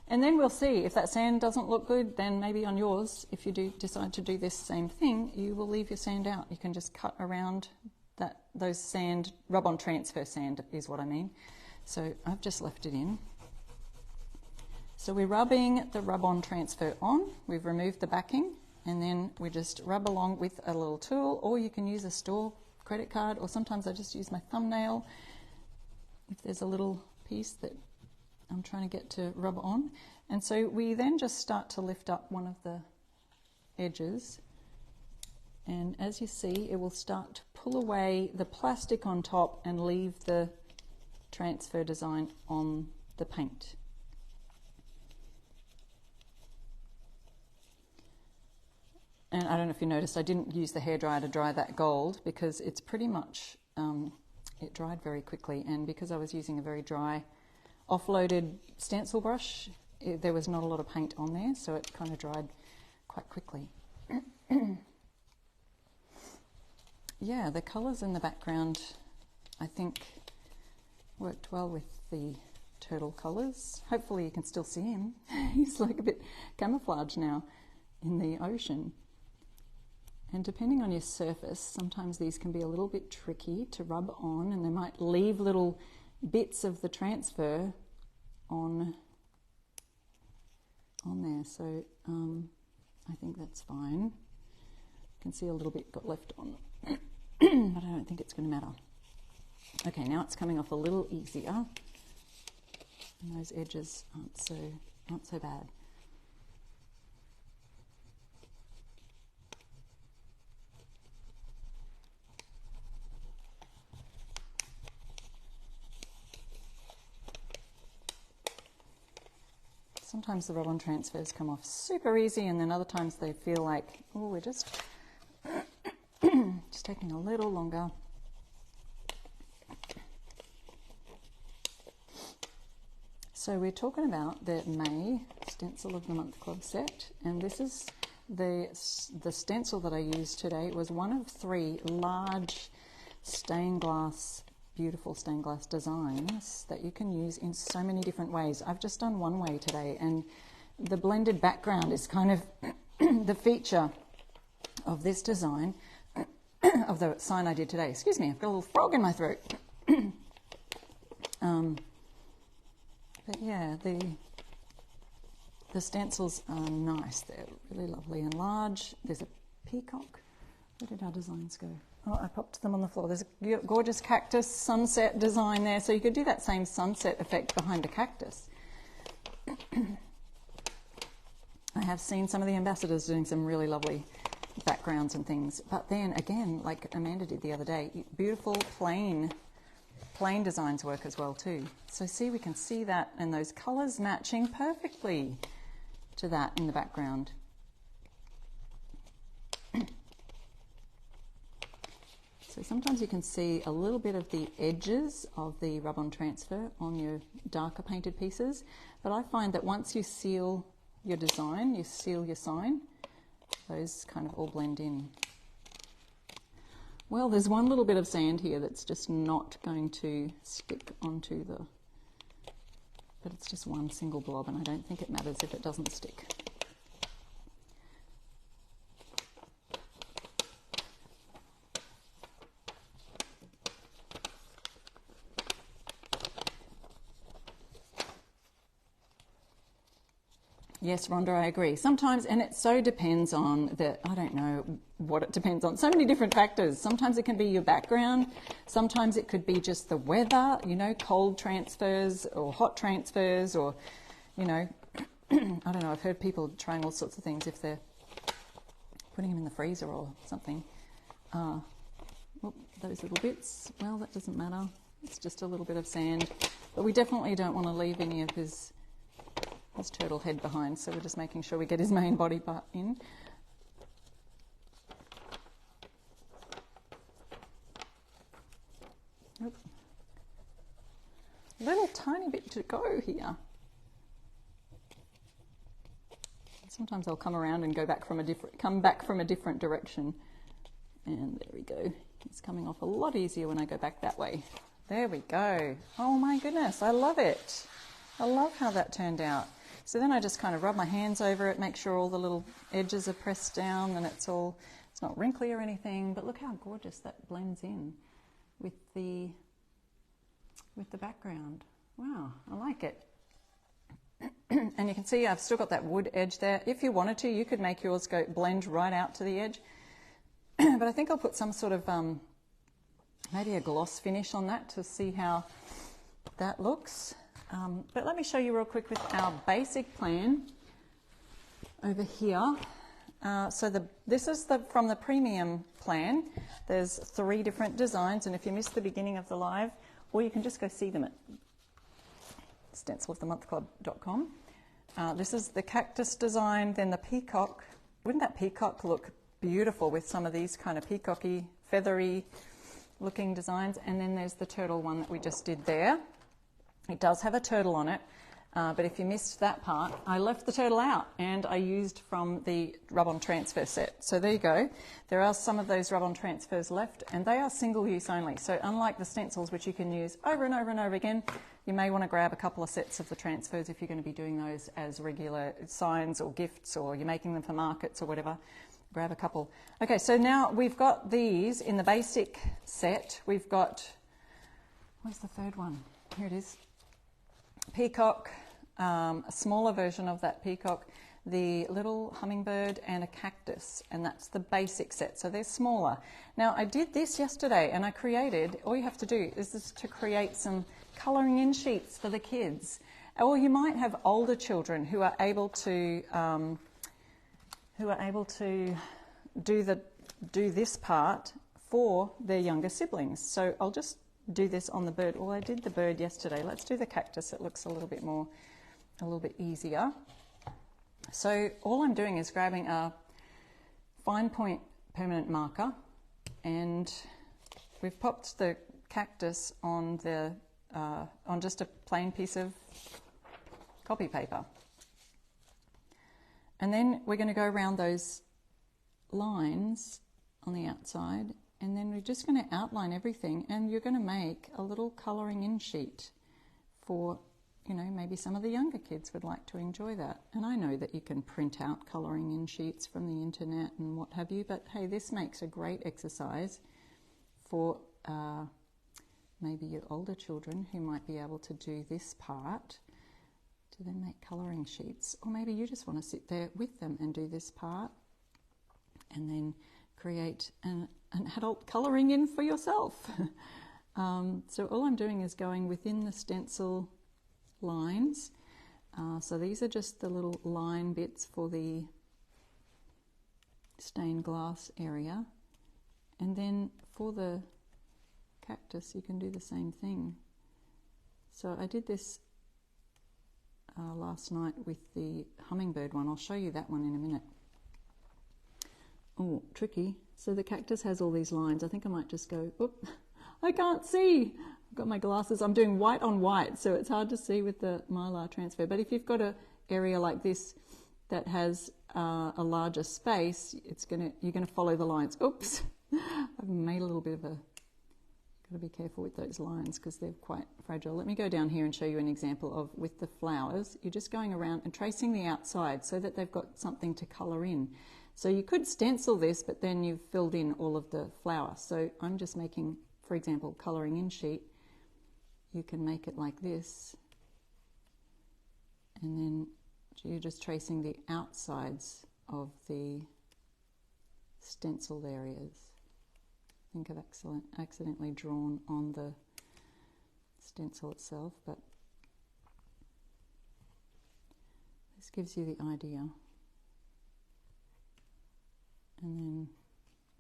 And then we'll see if that sand doesn't look good, then maybe on yours, if you do decide to do this same thing, you will leave your sand out. You can just cut around those sand, rub-on transfer sand is what I mean. So I've just left it in. So we're rubbing the rub-on transfer on. We've removed the backing, and then we just rub along with a little tool, or you can use a store credit card, or sometimes I just use my thumbnail if there's a little piece that I'm trying to get to rub on. And so we then just start to lift up one of the edges, and as you see, it will start to pull away the plastic on top and leave the transfer design on the paint. And I don't know if you noticed, I didn't use the hairdryer to dry that gold because it's pretty much, it dried very quickly, and because I was using a very dry offloaded stencil brush, there was not a lot of paint on there, so it kind of dried quite quickly. Yeah, the colours in the background, I think, worked well with the turtle colours. Hopefully you can still see him. He's like a bit camouflaged now in the ocean. And depending on your surface, sometimes these can be a little bit tricky to rub on, and they might leave little bits of the transfer on there. So I think that's fine. You can see a little bit got left on, but I don't think it's going to matter. Okay, now it's coming off a little easier, and those edges aren't so bad. Sometimes the rub-on transfers come off super easy, and then other times they feel like, oh, we're just taking a little longer. So we're talking about the May Stencil of the Month Club set, and this is the stencil that I used today. It was one of 3 large stained glass, beautiful stained glass designs that you can use in so many different ways. I've just done one way today, and the blended background is kind of the feature of this design, of the sign I did today. Excuse me, I've got a little frog in my throat. But yeah, the stencils are nice. They're really lovely and large. There's a peacock. Where did our designs go? Oh, I popped them on the floor. There's a gorgeous cactus sunset design there. So you could do that same sunset effect behind a cactus. I have seen some of the ambassadors doing some really lovely backgrounds and things. But then again, like Amanda did the other day, beautiful plain designs work as well too. So see, we can see that, and those colours matching perfectly to that in the background. So sometimes you can see a little bit of the edges of the rub-on transfer on your darker painted pieces, but I find that once you seal your design, you seal your sign, those kind of all blend in. Well, there's one little bit of sand here that's just not going to stick onto the, but it's just one single blob, and I don't think it matters if it doesn't stick. Yes, Rhonda, I agree. Sometimes, and it so depends on the, I don't know what it depends on, so many different factors. Sometimes it can be your background, sometimes it could be just the weather, you know, cold transfers or hot transfers, or, you know, I don't know, I've heard people trying all sorts of things if they're putting them in the freezer or something. Those little bits, well, that doesn't matter. It's just a little bit of sand, but we definitely don't want to leave any of his turtle head behind, so we're just making sure we get his main body part in. Oop. Little tiny bit to go here. Sometimes I'll come around and come back from a different direction. And there we go. It's coming off a lot easier when I go back that way. There we go. Oh my goodness, I love it. I love how that turned out. So then I just kind of rub my hands over it, make sure all the little edges are pressed down and it's not wrinkly or anything, but look how gorgeous that blends in with the background. Wow, I like it. And you can see I've still got that wood edge there. If you wanted to, you could make yours blend right out to the edge. But I think I'll put some sort of, maybe a gloss finish on that to see how that looks. But let me show you real quick with our basic plan over here. This is from the premium plan. There's 3 different designs, and if you missed the beginning of the live, or you can just go see them at stencilofthemonthclub.com. This is the cactus design, then the peacock. Wouldn't that peacock look beautiful with some of these kind of peacocky, feathery looking designs? And then there's the turtle one that we just did there. It does have a turtle on it, but if you missed that part, I left the turtle out and I used from the rub-on transfer set. So there you go. There are some of those rub-on transfers left, and they are single use only. So unlike the stencils, which you can use over and over and over again, you may want to grab a couple of sets of the transfers if you're going to be doing those as regular signs or gifts, or you're making them for markets or whatever. Grab a couple. Okay, so now we've got these in the basic set. We've got, where's the third one? Here it is. Peacock, a smaller version of that peacock, the little hummingbird, and a cactus, and that's the basic set, so they're smaller. Now I did this yesterday, and I created, all you have to do is to create some colouring in sheets for the kids, or you might have older children who are able to do this part for their younger siblings. So I'll just do this on the bird. Well, I did the bird yesterday. Let's do the cactus. It looks a little bit more a little bit easier. So all I'm doing is grabbing a fine point permanent marker, and we've popped the cactus on just a plain piece of copy paper. And then we're going to go around those lines on the outside, and then we're just going to outline everything, and you're going to make a little colouring in sheet for, you know, maybe some of the younger kids would like to enjoy that. And I know that you can print out colouring in sheets from the internet and what have you, but hey, this makes a great exercise for maybe your older children who might be able to do this part to then make colouring sheets, or maybe you just want to sit there with them and do this part and then create an adult colouring in for yourself. So all I'm doing is going within the stencil lines. So these are just the little line bits for the stained glass area, and then for the cactus you can do the same thing. So I did this last night with the hummingbird one. I'll show you that one in a minute. Oh, tricky. So the cactus has all these lines. I think I might just go, oop, I can't see. I've got my glasses. I'm doing white on white, so it's hard to see with the Mylar transfer. But if you've got an area like this that has a larger space, you're gonna follow the lines. Oops, I've made a little bit of a, got to be careful with those lines because they're quite fragile. Let me go down here and show you an example of, with the flowers, you're just going around and tracing the outside so that they've got something to colour in. So you could stencil this, but then you've filled in all of the flower. So I'm just making, for example, colouring in sheet. You can make it like this, and then you're just tracing the outsides of the stenciled areas. Think I've accidentally drawn on the stencil itself, but this gives you the idea. And then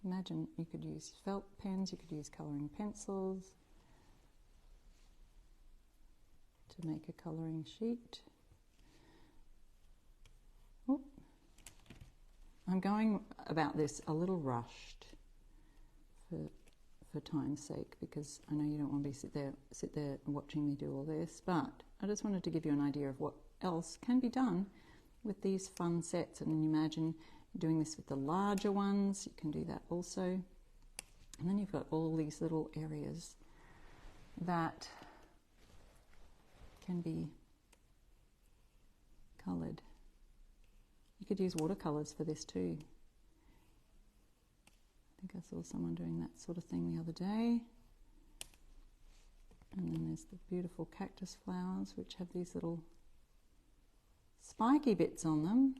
imagine you could use felt pens, you could use colouring pencils to make a colouring sheet. Oop. I'm going about this a little rushed for time's sake, because I know you don't want to be sit there watching me do all this, but I just wanted to give you an idea of what else can be done with these fun sets. And imagine doing this with the larger ones, you can do that also. And then you've got all these little areas that can be coloured. You could use watercolours for this too. I think I saw someone doing that sort of thing the other day. And then there's the beautiful cactus flowers, which have these little spiky bits on them.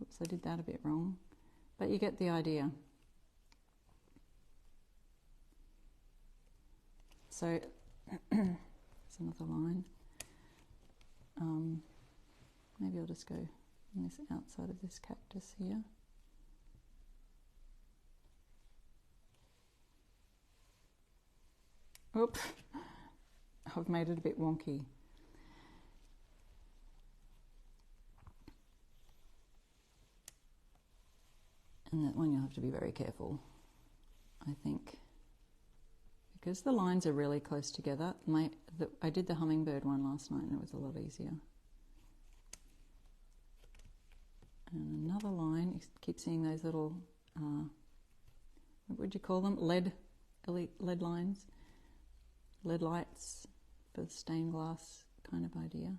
Oops, I did that a bit wrong, but you get the idea. So there's another line. Maybe I'll just go on this outside of this cactus here. Oop, I've made it a bit wonky. And that one you'll have to be very careful, I think, because the lines are really close together. I did the hummingbird one last night and it was a lot easier. And another line, you keep seeing those little, what would you call them? LED lines, LED lights for stained glass kind of idea.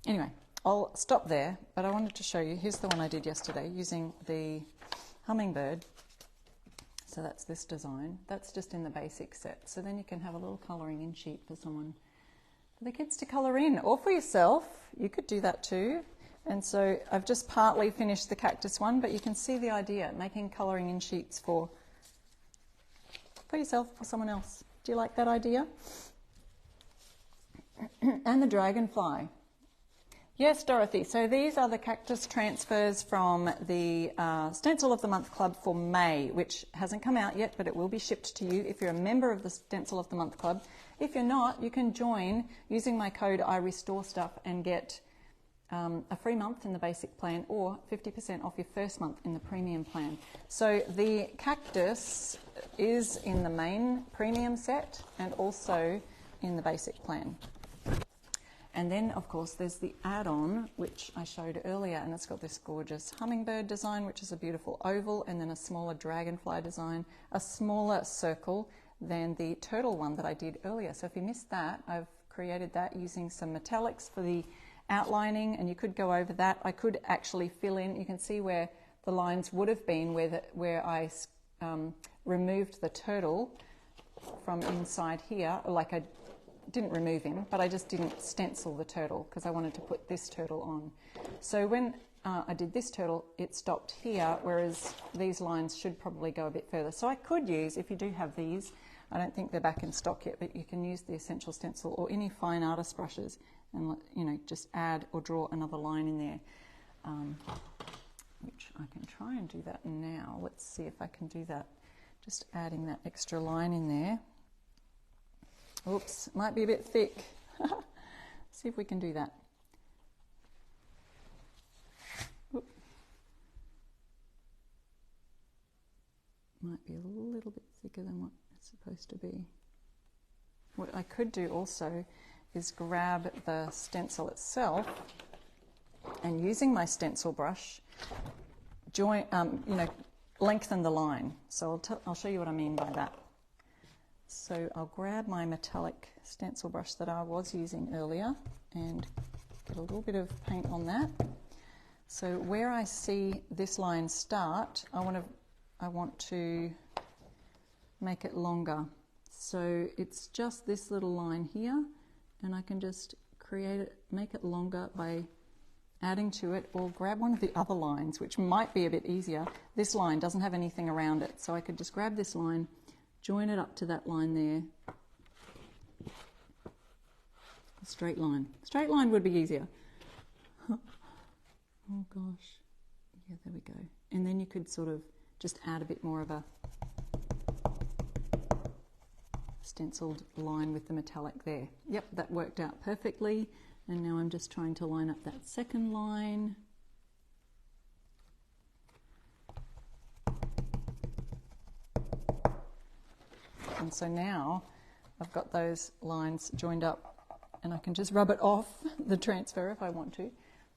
Anyway, I'll stop there, but I wanted to show you, here's the one I did yesterday using the hummingbird. So that's this design. That's just in the basic set. So then you can have a little colouring in sheet for someone, for the kids to colour in, or for yourself. You could do that too. And so I've just partly finished the cactus one, but you can see the idea, making colouring in sheets for yourself or someone else. Do you like that idea? And the dragonfly. Yes, Dorothy. So these are the cactus transfers from the Stencil of the Month Club for May, which hasn't come out yet, but it will be shipped to you if you're a member of the Stencil of the Month Club. If you're not, you can join using my code IRestoreStuff and get a free month in the basic plan or 50% off your first month in the premium plan. So the cactus is in the main premium set and also in the basic plan. And then, of course, there's the add-on, which I showed earlier, and it's got this gorgeous hummingbird design, which is a beautiful oval, and then a smaller dragonfly design, a smaller circle than the turtle one that I did earlier. So if you missed that, I've created that using some metallics for the outlining, and you could go over that. I could actually fill in, you can see where the lines would have been where I removed the turtle from inside here, like I didn't remove him, but I just didn't stencil the turtle because I wanted to put this turtle on. So when I did this turtle, it stopped here, whereas these lines should probably go a bit further. So I could use, if you do have these, I don't think they're back in stock yet, but you can use the Essential Stencil or any fine artist brushes and, you know, just add or draw another line in there, which I can try and do that now. Let's see if I can do that. Just adding that extra line in there. Oops, might be a bit thick. See if we can do that. Oop. Might be a little bit thicker than what it's supposed to be. What I could do also is grab the stencil itself and using my stencil brush, lengthen the line. So I'll show you what I mean by that. So I'll grab my metallic stencil brush that I was using earlier and get a little bit of paint on that. So where I see this line start, I want to make it longer. So it's just this little line here, and I can just create it, make it longer by adding to it, or grab one of the other lines, which might be a bit easier. This line doesn't have anything around it, so I could just grab this line, join it up to that line there. A straight line. Straight line would be easier. Oh gosh. Yeah, there we go. And then you could sort of just add a bit more of a stenciled line with the metallic there. Yep, that worked out perfectly. And now I'm just trying to line up that second line. And so now I've got those lines joined up and I can just rub it off the transfer if I want to.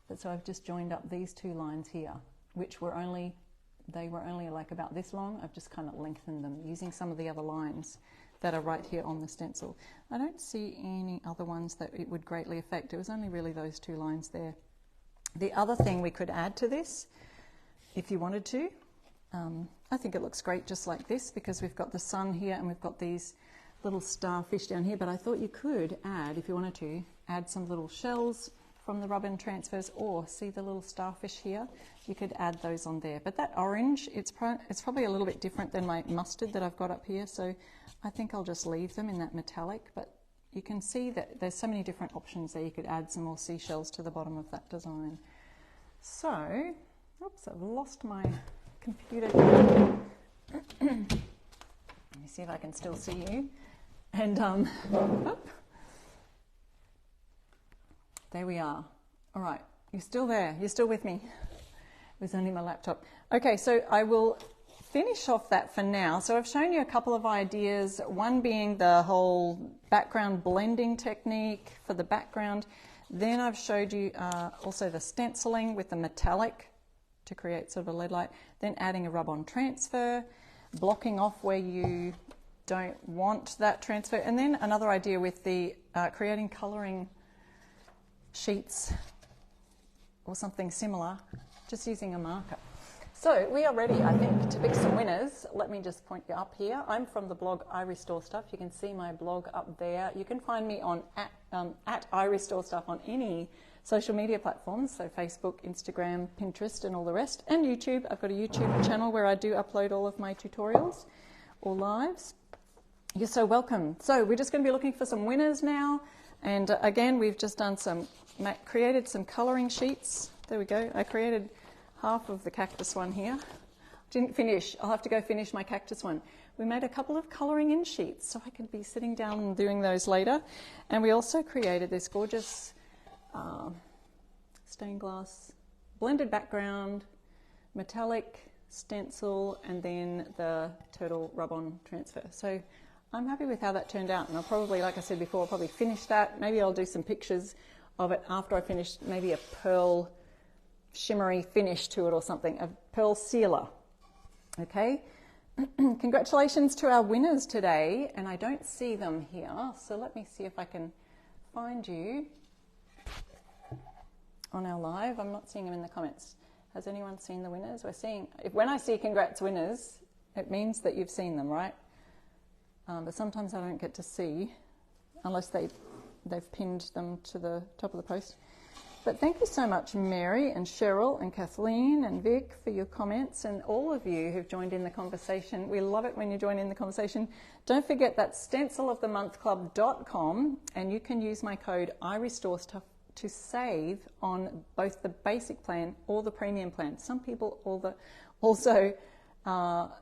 But so I've just joined up these two lines here, which were only like about this long. I've just kind of lengthened them using some of the other lines that are right here on the stencil. I don't see any other ones that it would greatly affect. It was only really those two lines there. The other thing we could add to this, if you wanted to, I think it looks great just like this because we've got the sun here and we've got these little starfish down here, but I thought you could add, if you wanted to, add some little shells from the rub-and transfers, or see the little starfish here, you could add those on there. But that orange, it's probably a little bit different than my mustard that I've got up here, so I think I'll just leave them in that metallic, but you can see that there's so many different options there. You could add some more seashells to the bottom of that design. So, oops, I've lost my computer. Let me see if I can still see you. And there we are. All right, you're still there. You're still with me. It was only my laptop. Okay, so I will finish off that for now. So I've shown you a couple of ideas, one being the whole background blending technique for the background. Then I've showed you also the stenciling with the metallic to create sort of a lead light, then adding a rub-on transfer, blocking off where you don't want that transfer, and then another idea with the creating colouring sheets or something similar, just using a marker. So we are ready, I think, to pick some winners. Let me just point you up here. I'm from the blog I Restore Stuff. You can see my blog up there. You can find me on at I Restore Stuff on any social media platforms, so Facebook, Instagram, Pinterest, and all the rest, and YouTube. I've got a YouTube channel where I do upload all of my tutorials or lives. You're so welcome. So we're just going to be looking for some winners now. And again, we've just done some created some colouring sheets. There we go. I created half of the cactus one here. Didn't finish. I'll have to go finish my cactus one. We made a couple of colouring in sheets so I could be sitting down and doing those later. And we also created this gorgeous stained glass blended background, metallic stencil, and then the turtle rub-on transfer. So I'm happy with how that turned out, and I'll probably, like I said before, I'll probably finish that. Maybe I'll do some pictures of it after I finish, maybe a pearl shimmery finish to it or something, a pearl sealer. Okay, congratulations to our winners today, and I don't see them here, so let me see if I can find you on our live. I'm not seeing them in the comments. Has anyone seen the winners? When I see congrats winners, it means that you've seen them, right? But sometimes I don't get to see unless they've pinned them to the top of the post. But thank you so much, Mary and Cheryl and Kathleen and Vic, for your comments, and all of you who've joined in the conversation. We love it when you join in the conversation. Don't forget that stencilofthemonthclub.com, and you can use my code iRestoreStuff to save on both the basic plan or the premium plan. Some people also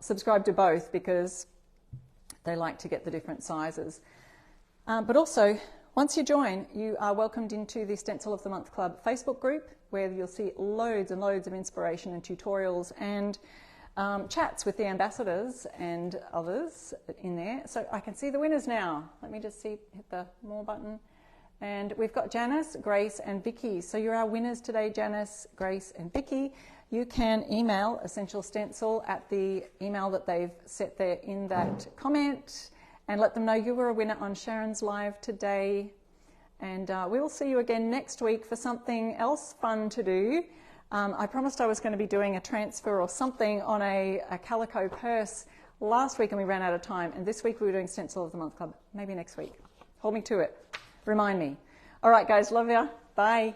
subscribe to both because they like to get the different sizes. But also, once you join, you are welcomed into the Stencil of the Month Club Facebook group, where you'll see loads and loads of inspiration and tutorials and chats with the ambassadors and others in there. So I can see the winners now. Let me just hit the more button. And we've got Janice, Grace, and Vicky. So you're our winners today, Janice, Grace, and Vicky. You can email Essential Stencil at the email that they've set there in that comment, and let them know you were a winner on Sharon's live today. And we will see you again next week for something else fun to do. I promised I was going to be doing a transfer or something on a calico purse last week, and we ran out of time. And this week we were doing Stencil of the Month Club. Maybe next week. Hold me to it. Remind me. All right, guys. Love ya. Bye.